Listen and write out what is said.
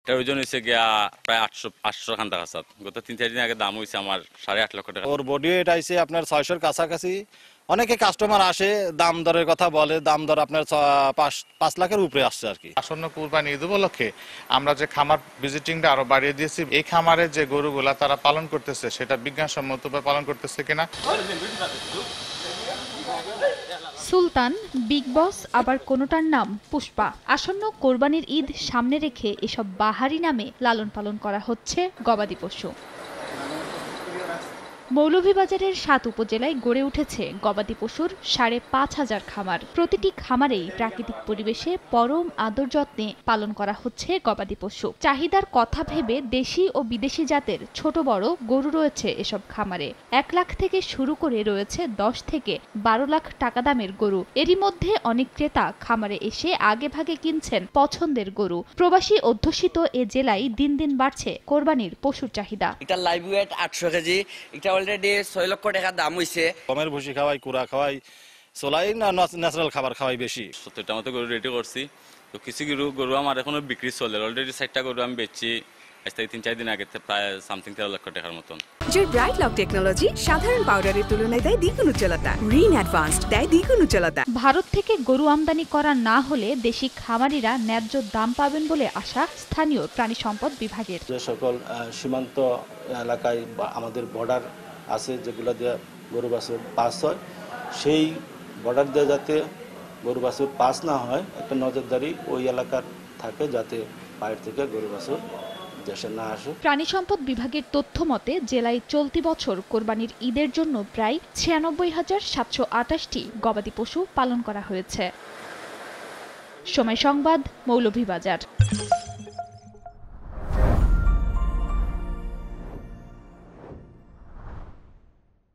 এটার ওজন হয়েছে গিয়া প্রায় 800 খান টাকা। গত 3-4 দিন আগে দাম হয়েছে আমার 8.5 লক্ষ টাকা। ওর বডি এটা হয়েছে আপনার 600-র কাছাকাছি। অনেকে কাস্টমার আসে, দাম দরের কথা বলে, দাম দর আপনার 5 লাখের উপরে আসছে আর কি। আসন্ন কুরবানি ঈদ উপলক্ষে আমরা যে খামার ভিজিটিংটা আরো বাড়িয়ে দিয়েছি। এই খামারে যে গরুগুলা তারা পালন করতেছে সেটা বিজ্ঞানসম্মতভাবে পালন করতেছে কিনা। সুলতান, বিগ বস, আবার কোনোটার নাম পুষ্পা। আসন্ন কোরবানির ঈদ সামনে রেখে এসব বাহারি নামে লালন পালন করা হচ্ছে গবাদি পশু। মৌলভীবাজারের 7 উপজেলায় গড়ে উঠেছে গবাদি পশুর 5,500 খামার। প্রতিটি খামারেই প্রাকৃতিক পরিবেশে পরম আদর যত্নে পালন করা হচ্ছে গবাদি পশু। চাহিদার কথা ভেবে দেশি ও বিদেশি জাতের ছোট বড় গরু রয়েছে এসব খামারে। 1 লাখ থেকে শুরু করে রয়েছে 10 থেকে 12 লাখ টাকা দামের গরু। এরই মধ্যে অনেক ক্রেতা খামারে এসে আগে ভাগে কিনছেন পছন্দের গরু। প্রবাসী অধ্যুষিত এ জেলায় দিন দিন বাড়ছে কোরবানির পশুর চাহিদা। এটা লাইভ ওয়েট 800 কেজি, এটা অলরেডি 6 লক্ষ টাকা দাম হইছে। গমের ভুসি খাওয়াই, কুড়া খাওয়াই, সোলাই না ন্যাচারাল খাবার খাওয়াই বেশি। 70টা মতো গরু রেডি করছি। তো কিছু গরু আমার এখনো বিক্রি চলে। অলরেডি 60টা গরু আমি বেচছি। আজ থেকে 3-4 দিন আগে প্রায় সামথিং 13 লক্ষ টাকার মতন। যে ব্রাইট লক টেকনোলজি সাধারণ পাউডারের তুলনায় দেয় দ্বিগুণ উজ্জ্বলতা। রিন অ্যাডভান্সড দেয় দ্বিগুণ উজ্জ্বলতা। ভারত থেকে গরু আমদানি করা না হলে দেশি খামারিরা ন্যায্য দাম পাবেন বলে আশা স্থানীয় প্রাণী সম্পদ বিভাগের। যে সকল সীমান্ত এলাকায় বা আমাদের বর্ডার আছে যেগুলো দিয়ে গরু বাছুর পাস হয়, সেই বর্ডার দিয়ে যাতে গরু বাছুর পাস না হয় একটা নজরদারি ওই এলাকার থাকে, যাতে বাইরে থেকে গরু বাছুর দেশে না আসে। প্রাণী সম্পদ বিভাগের তথ্য মতে জেলায় চলতি বছর কোরবানির ঈদের জন্য প্রায় 96,728টি গবাদি পশু পালন করা হয়েছে। সময় সংবাদ, মৌলভীবাজার।